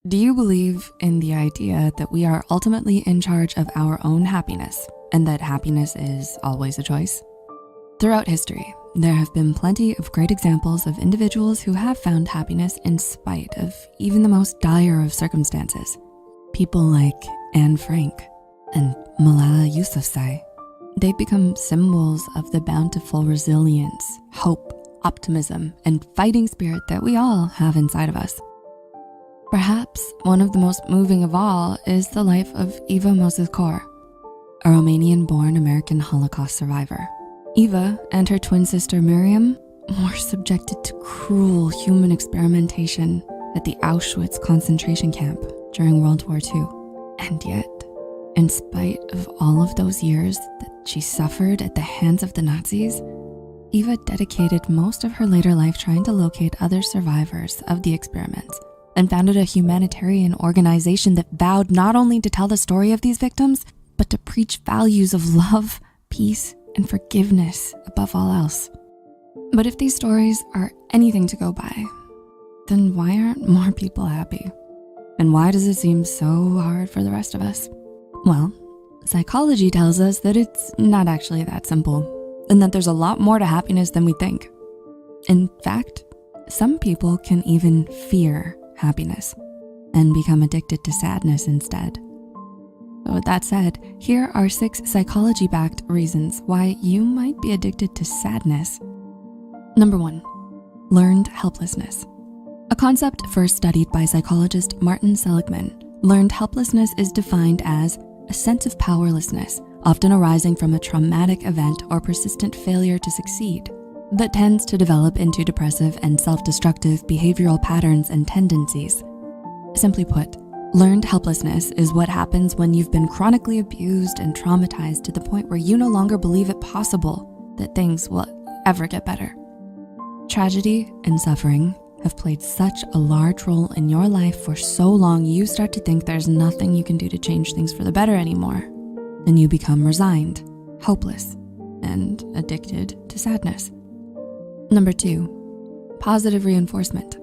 Do you believe in the idea that we are ultimately in charge of our own happiness and that happiness is always a choice? Throughout history, there have been plenty of great examples of individuals who have found happiness in spite of even the most dire of circumstances. People like Anne Frank and Malala Yousafzai. They've become symbols of the bountiful resilience, hope, optimism, and fighting spirit that we all have inside of us. Perhaps one of the most moving of all is the life of Eva Moses Kor, a Romanian-born American Holocaust survivor. Eva and her twin sister Miriam were subjected to cruel human experimentation at the Auschwitz concentration camp during World War II. And yet, in spite of all of those years that she suffered at the hands of the Nazis, Eva dedicated most of her later life trying to locate other survivors of the experiments and founded a humanitarian organization that vowed not only to tell the story of these victims, but to preach values of love, peace, and forgiveness above all else. But if these stories are anything to go by, then why aren't more people happy? And why does it seem so hard for the rest of us? Well, psychology tells us that it's not actually that simple, and that there's a lot more to happiness than we think. In fact, some people can even fear happiness and become addicted to sadness instead. But with that said, here are 6 psychology-backed reasons why you might be addicted to sadness. Number 1, learned helplessness. A concept first studied by psychologist Martin Seligman. Learned helplessness is defined as a sense of powerlessness, often arising from a traumatic event or persistent failure to succeed, that tends to develop into depressive and self-destructive behavioral patterns and tendencies. Simply put, learned helplessness is what happens when you've been chronically abused and traumatized to the point where you no longer believe it possible that things will ever get better. Tragedy and suffering have played such a large role in your life for so long, you start to think there's nothing you can do to change things for the better anymore. And you become resigned, hopeless, and addicted to sadness. Number 2, positive reinforcement.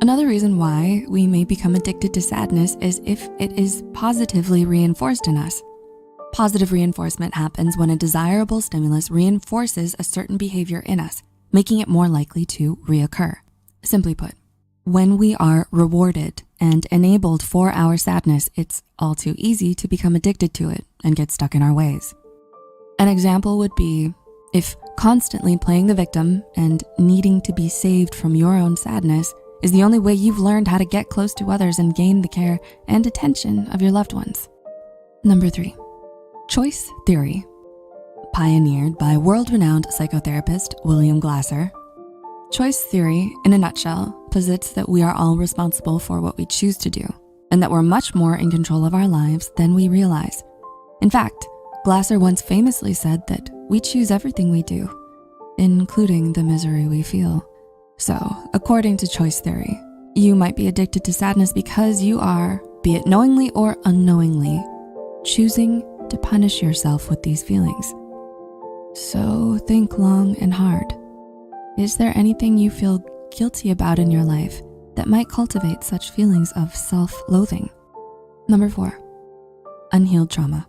Another reason why we may become addicted to sadness is if it is positively reinforced in us. Positive reinforcement happens when a desirable stimulus reinforces a certain behavior in us, making it more likely to reoccur. Simply put, when we are rewarded and enabled for our sadness, it's all too easy to become addicted to it and get stuck in our ways. An example would be if constantly playing the victim and needing to be saved from your own sadness is the only way you've learned how to get close to others and gain the care and attention of your loved ones. Number 3, choice theory. Pioneered by world-renowned psychotherapist William Glasser, choice theory, in a nutshell, posits that we are all responsible for what we choose to do and that we're much more in control of our lives than we realize. In fact, Glasser once famously said that we choose everything we do, including the misery we feel. So, according to choice theory, you might be addicted to sadness because you are, be it knowingly or unknowingly, choosing to punish yourself with these feelings. So think long and hard. Is there anything you feel guilty about in your life that might cultivate such feelings of self-loathing? Number 4, unhealed trauma.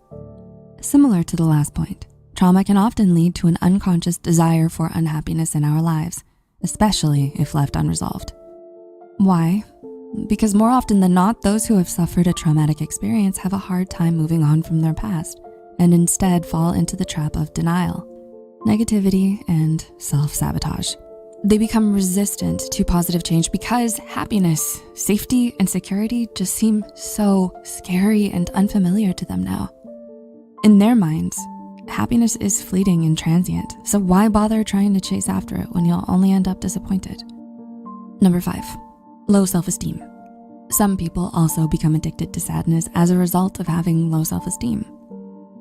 Similar to the last point, trauma can often lead to an unconscious desire for unhappiness in our lives, especially if left unresolved. Why? Because more often than not, those who have suffered a traumatic experience have a hard time moving on from their past and instead fall into the trap of denial, negativity, and self-sabotage. They become resistant to positive change because happiness, safety, and security just seem so scary and unfamiliar to them now. In their minds, happiness is fleeting and transient, so why bother trying to chase after it when you'll only end up disappointed? Number 5, low self-esteem. Some people also become addicted to sadness as a result of having low self-esteem.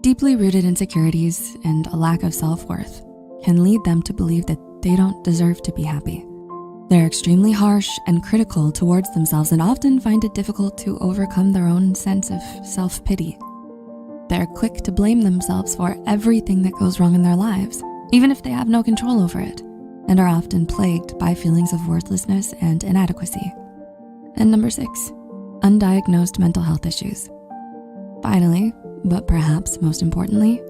Deeply rooted insecurities and a lack of self-worth can lead them to believe that they don't deserve to be happy. They're extremely harsh and critical towards themselves and often find it difficult to overcome their own sense of self-pity. They're quick to blame themselves for everything that goes wrong in their lives, even if they have no control over it, and are often plagued by feelings of worthlessness and inadequacy. And number 6, undiagnosed mental health issues. Finally, but perhaps most importantly,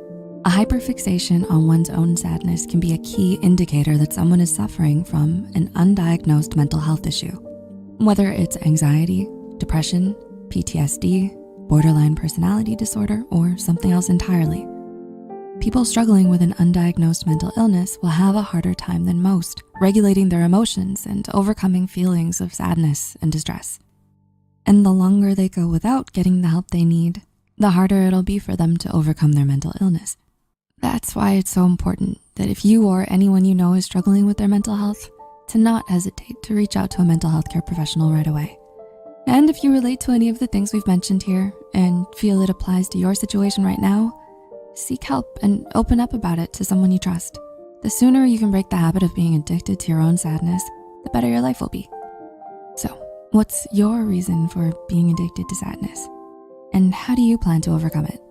a hyperfixation on one's own sadness can be a key indicator that someone is suffering from an undiagnosed mental health issue. Whether it's anxiety, depression, PTSD, borderline personality disorder, or something else entirely. People struggling with an undiagnosed mental illness will have a harder time than most regulating their emotions and overcoming feelings of sadness and distress. And the longer they go without getting the help they need, the harder it'll be for them to overcome their mental illness. That's why it's so important that if you or anyone you know is struggling with their mental health, to not hesitate to reach out to a mental health care professional right away. And if you relate to any of the things we've mentioned here and feel it applies to your situation right now, seek help and open up about it to someone you trust. The sooner you can break the habit of being addicted to your own sadness, the better your life will be. So, what's your reason for being addicted to sadness? And how do you plan to overcome it?